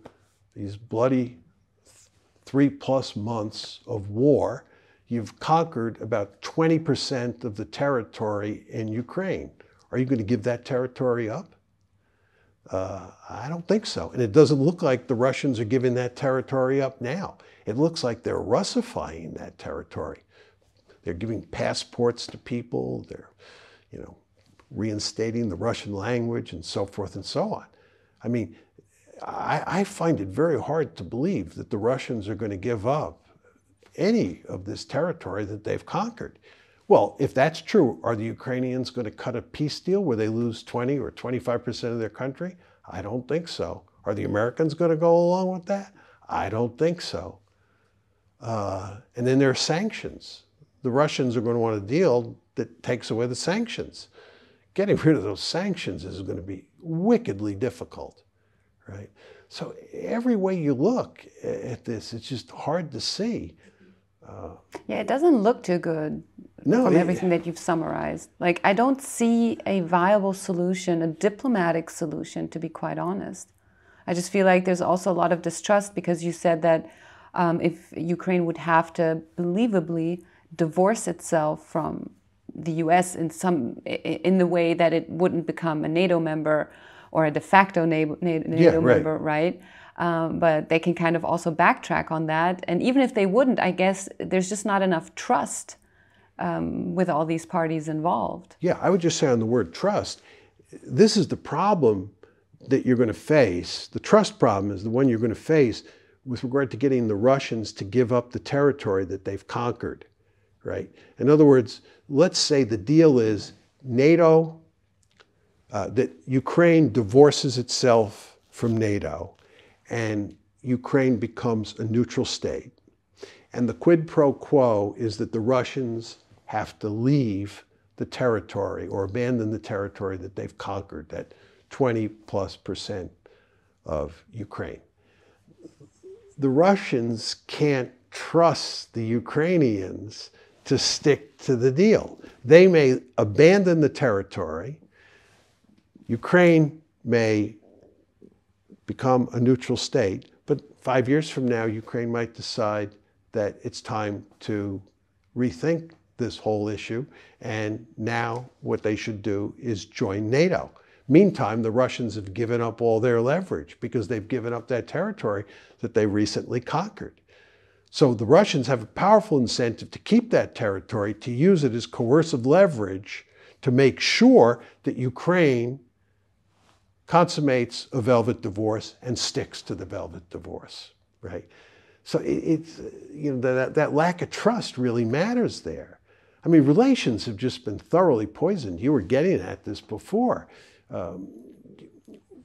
these bloody 3+ months of war. You've conquered about 20% of the territory in Ukraine. Are you going to give that territory up? I don't think so. And it doesn't look like the Russians are giving that territory up now. It looks like they're Russifying that territory. They're giving passports to people. They're, reinstating the Russian language and so forth and so on. I mean, I find it very hard to believe that the Russians are going to give up any of this territory that they've conquered. Well, if that's true, are the Ukrainians going to cut a peace deal where they lose 20 or 25% of their country? I don't think so. Are the Americans going to go along with that? I don't think so. And then there are sanctions. The Russians are going to want a deal that takes away the sanctions. Getting rid of those sanctions is going to be wickedly difficult, right? So every way you look at this, it's just hard to see. Yeah, it doesn't look too good from everything that you've summarized. Like, I don't see a viable solution, a diplomatic solution, to be quite honest. I just feel like there's also a lot of distrust because you said that if Ukraine would have to believably divorce itself from the U.S. in the way that it wouldn't become a NATO member or a de facto NATO member, right? But they can kind of also backtrack on that. And even if they wouldn't, I guess there's just not enough trust with all these parties involved. Yeah, I would just say on the word trust, this is the problem that you're going to face. The trust problem is the one you're going to face with regard to getting the Russians to give up the territory that they've conquered, right? In other words, let's say the deal is NATO, that Ukraine divorces itself from NATO and Ukraine becomes a neutral state. And the quid pro quo is that the Russians have to leave the territory or abandon the territory that they've conquered, that 20+% of Ukraine. The Russians can't trust the Ukrainians to stick to the deal. They may abandon the territory. Ukraine may become a neutral state, but 5 years from now, Ukraine might decide that it's time to rethink this whole issue, and now what they should do is join NATO. Meantime, the Russians have given up all their leverage because they've given up that territory that they recently conquered. So the Russians have a powerful incentive to keep that territory, to use it as coercive leverage to make sure that Ukraine consummates a velvet divorce and sticks to the velvet divorce, right? So it's, you know, that lack of trust really matters there. I mean, relations have just been thoroughly poisoned. You were getting at this before.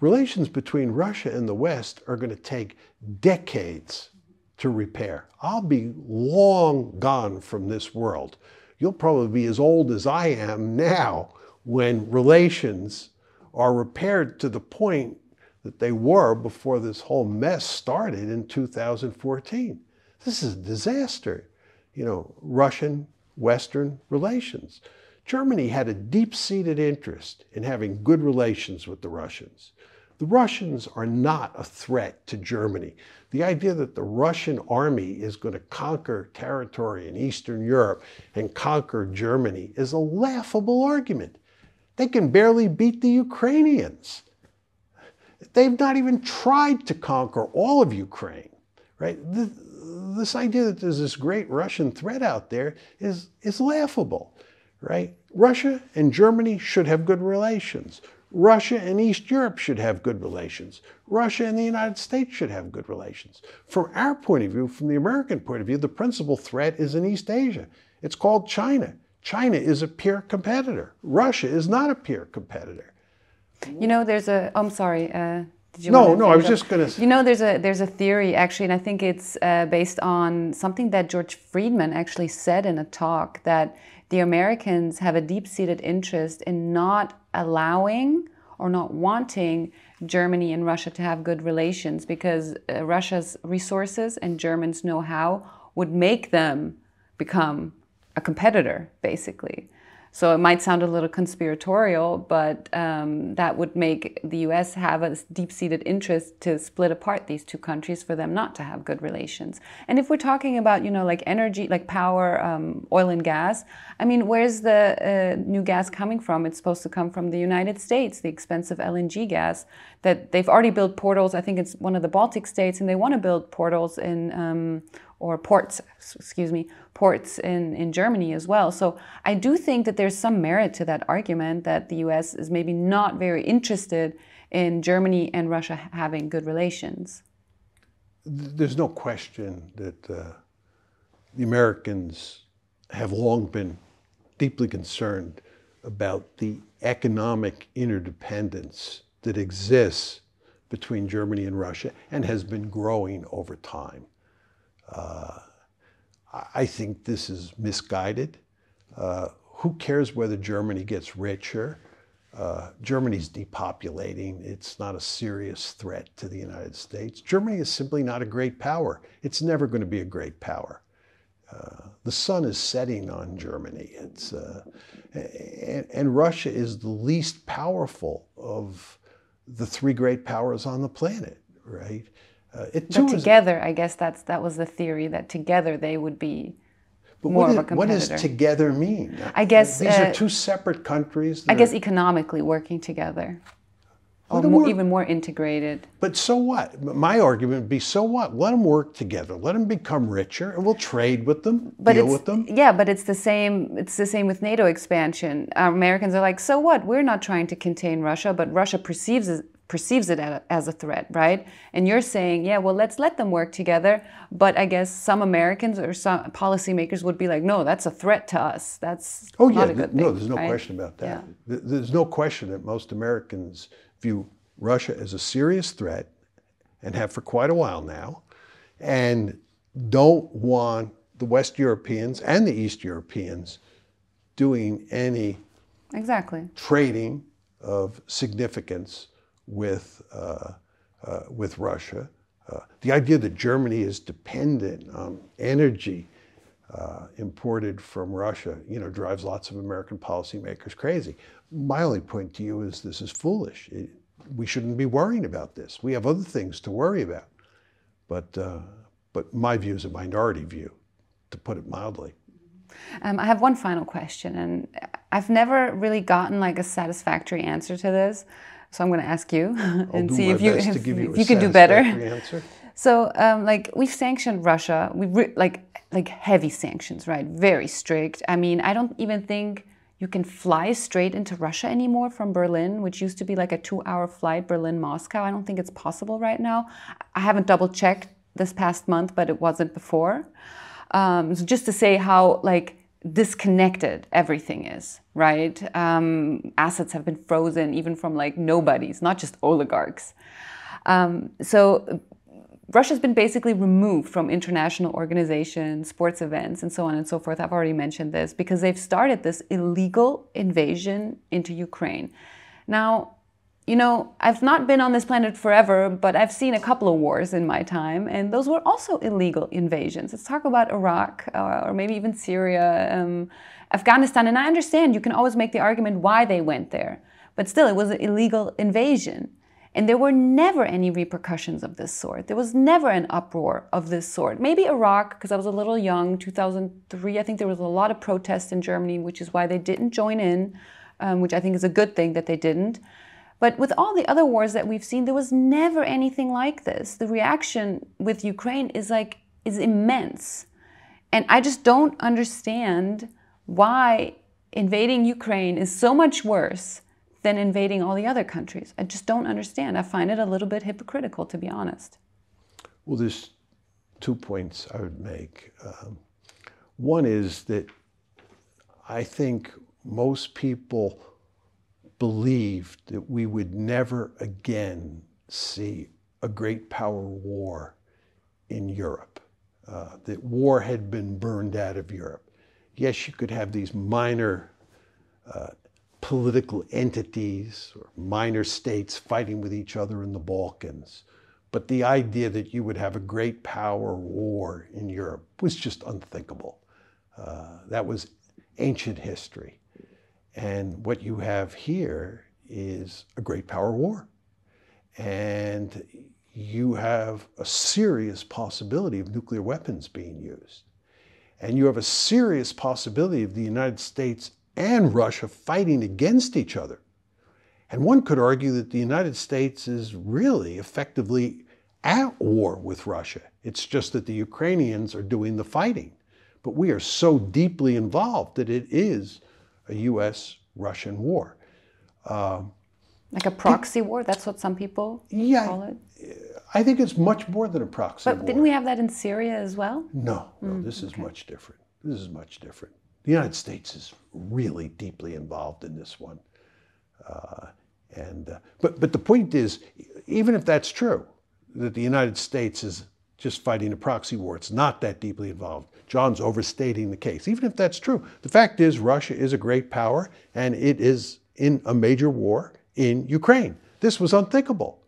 Relations between Russia and the West are going to take decades to repair. I'll be long gone from this world. You'll probably be as old as I am now when relations are repaired to the point that they were before this whole mess started in 2014. This is a disaster. You know, Russian-Western relations. Germany had a deep-seated interest in having good relations with the Russians. The Russians are not a threat to Germany. The idea that the Russian army is going to conquer territory in Eastern Europe and conquer Germany is a laughable argument. They can barely beat the Ukrainians. They've not even tried to conquer all of Ukraine, right? This idea that there's this great Russian threat out there is laughable, right? Russia and Germany should have good relations. Russia and East Europe should have good relations. Russia and the United States should have good relations. From our point of view, from the American point of view, the principal threat is in East Asia. It's called China. China is a peer competitor. Russia is not a peer competitor. You know, there's a, I'm sorry, did you No, want to I was just going to... You know, there's a theory actually, and I think it's based on something that George Friedman actually said in a talk, that the Americans have a deep-seated interest in not allowing or not wanting Germany and Russia to have good relations, because Russia's resources and Germans' know-how would make them become a competitor, basically. So it might sound a little conspiratorial, but that would make the US have a deep-seated interest to split apart these two countries for them not to have good relations. And if we're talking about, you know, like energy, like power, oil and gas, I mean, where's the new gas coming from? It's supposed to come from the United States, the expensive LNG gas that they've already built portals. I think it's one of the Baltic states, and they want to build portals in, or ports, excuse me, ports in Germany as well. So I do think that there's some merit to that argument that the US is maybe not very interested in Germany and Russia having good relations. There's no question that the Americans have long been deeply concerned about the economic interdependence that exists between Germany and Russia and has been growing over time. I think this is misguided. Who cares whether Germany gets richer? Germany's depopulating. It's not a serious threat to the United States. Germany is simply not a great power. It's never going to be a great power. The sun is setting on Germany. And Russia is the least powerful of the three great powers on the planet, right? But together, I guess that was the theory, that together they would be more of a competitor. What does together mean? I guess these are two separate countries. I guess economically working together, or even more integrated. But so what? My argument would be, so what? Let them work together. Let them become richer, and we'll trade with them, deal with them. Yeah, but it's the same. It's the same with NATO expansion. Americans are like, so what? We're not trying to contain Russia, but Russia perceives it as a threat, right? And you're saying, yeah, well, let's let them work together. But I guess some Americans or some policymakers would be like, no, that's a threat to us. That's not a good thing. No, there's no right? question about that. Yeah. There's no question that most Americans view Russia as a serious threat, and have for quite a while now, and don't want the West Europeans and the East Europeans doing any trading of significance with Russia. The idea that Germany is dependent on energy imported from Russia, you know, drives lots of American policymakers crazy. My only point to you is this is foolish. We shouldn't be worrying about this. We have other things to worry about. But my view is a minority view, to put it mildly. I have one final question, and I've never really gotten like a satisfactory answer to this. So I'm going to ask you and see if you can do better. Answer. So, like, we've sanctioned Russia. Like heavy sanctions, right? Very strict. I mean, I don't even think you can fly straight into Russia anymore from Berlin, which used to be like a 2-hour flight, Berlin-Moscow. I don't think it's possible right now. I haven't double-checked this past month, but it wasn't before. So just to say how, like, disconnected everything is, right? Assets have been frozen even from like nobodies, not just oligarchs. So Russia's been basically removed from international organizations, sports events, and so on and so forth. I've already mentioned this because they've started this illegal invasion into Ukraine. Now, you know, I've not been on this planet forever, but I've seen a couple of wars in my time, and those were also illegal invasions. Let's talk about Iraq, or maybe even Syria, Afghanistan. And I understand you can always make the argument why they went there, but still, it was an illegal invasion. And there were never any repercussions of this sort. There was never an uproar of this sort. Maybe Iraq, because I was a little young, 2003, I think there was a lot of protest in Germany, which is why they didn't join in, which I think is a good thing that they didn't. But with all the other wars that we've seen, there was never anything like this. The reaction with Ukraine is immense. And I just don't understand why invading Ukraine is so much worse than invading all the other countries. I just don't understand. I find it a little bit hypocritical, to be honest. Well, there's 2 points I would make. One is that I think most people believed that we would never again see a great power war in Europe, that war had been burned out of Europe. Yes, you could have these minor political entities or minor states fighting with each other in the Balkans, but the idea that you would have a great power war in Europe was just unthinkable. That was ancient history. And what you have here is a great power war. And you have a serious possibility of nuclear weapons being used. And you have a serious possibility of the United States and Russia fighting against each other. And one could argue that the United States is really effectively at war with Russia. It's just that the Ukrainians are doing the fighting. But we are so deeply involved that it is a U.S.-Russian war. Like a proxy war? That's what some people call it? I think it's much more than a proxy war. But didn't we have that in Syria as well? No, this is much different. This is much different. The United States is really deeply involved in this one. But the point is, even if that's true, that the United States is just fighting a proxy war, it's not that deeply involved. John's overstating the case. Even if that's true, the fact is Russia is a great power and it is in a major war in Ukraine. This was unthinkable,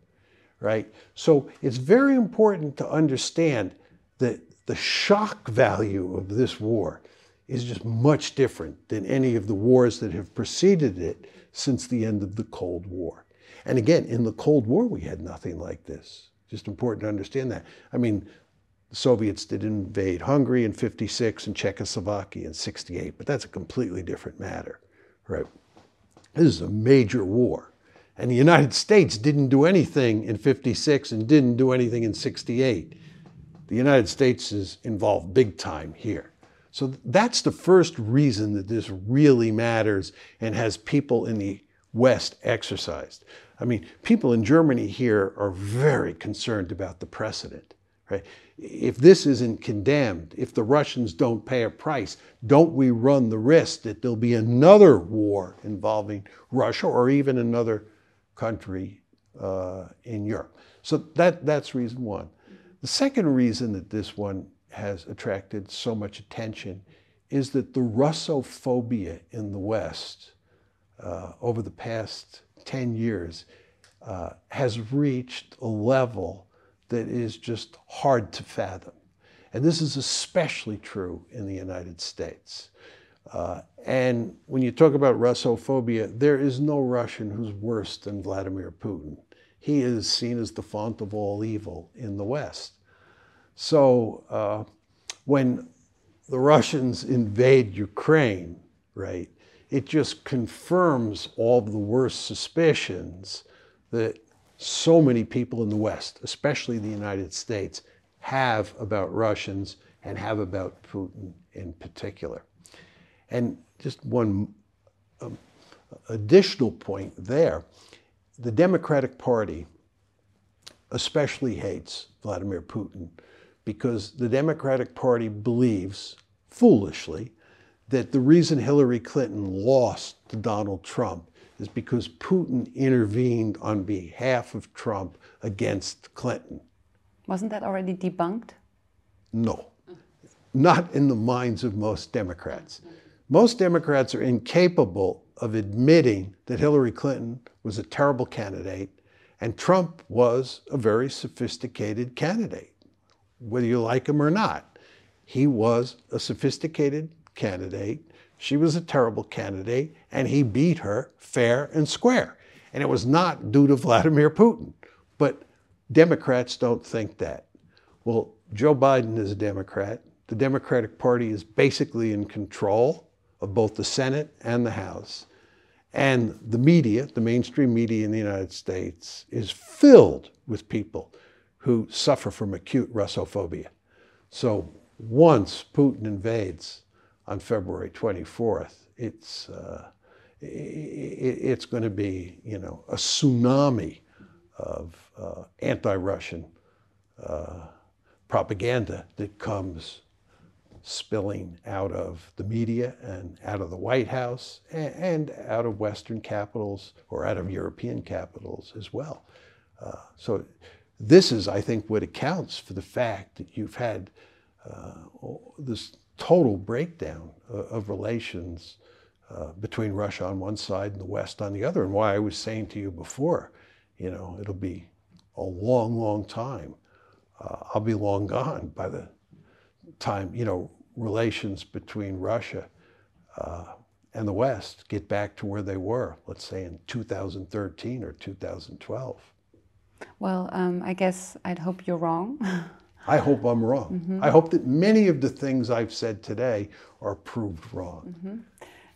right? So it's very important to understand that the shock value of this war is just much different than any of the wars that have preceded it since the end of the Cold War. And again, in the Cold War, we had nothing like this. Just important to understand that. I mean, the Soviets did invade Hungary in '56 and Czechoslovakia in '68, but that's a completely different matter, right? This is a major war. And the United States didn't do anything in '56 and didn't do anything in '68. The United States is involved big time here. So that's the first reason that this really matters and has people in the West exercised. I mean, people in Germany here are very concerned about the precedent, right? If this isn't condemned, if the Russians don't pay a price, don't we run the risk that there'll be another war involving Russia or even another country in Europe? So that's reason one. The second reason that this one has attracted so much attention is that the Russophobia in the West over the past 10 years has reached a level that is just hard to fathom. And this is especially true in the United States. And when you talk about Russophobia, there is no Russian who's worse than Vladimir Putin. He is seen as the font of all evil in the West. So when the Russians invade Ukraine, right, it just confirms all the worst suspicions that so many people in the West, especially the United States, have about Russians and have about Putin in particular. And just one additional point there, the Democratic Party especially hates Vladimir Putin because the Democratic Party believes, foolishly, that the reason Hillary Clinton lost to Donald Trump is because Putin intervened on behalf of Trump against Clinton. Wasn't that already debunked? No, not in the minds of most Democrats. Most Democrats are incapable of admitting that Hillary Clinton was a terrible candidate and Trump was a very sophisticated candidate, whether you like him or not. He was a sophisticated candidate. She was a terrible candidate, and he beat her fair and square. And it was not due to Vladimir Putin. But Democrats don't think that. Well, Joe Biden is a Democrat. The Democratic Party is basically in control of both the Senate and the House. And the media, the mainstream media in the United States, is filled with people who suffer from acute Russophobia. So once Putin invades on February 24th, it's going to be, a tsunami of anti-Russian propaganda that comes spilling out of the media and out of the White House and out of Western capitals or out of European capitals as well. So this is, I think, what accounts for the fact that you've had this total breakdown of relations between Russia on one side and the West on the other, and why I was saying to you before, it'll be a long, long time. I'll be long gone by the time, relations between Russia and the West get back to where they were, let's say in 2013 or 2012. Well, I guess I'd hope you're wrong. I hope I'm wrong. Mm-hmm. I hope that many of the things I've said today are proved wrong. Mm-hmm.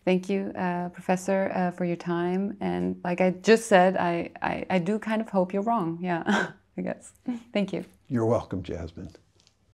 Thank you, Professor, for your time. And like I just said, I do kind of hope you're wrong. Yeah, I guess. Thank you. You're welcome, Jasmine.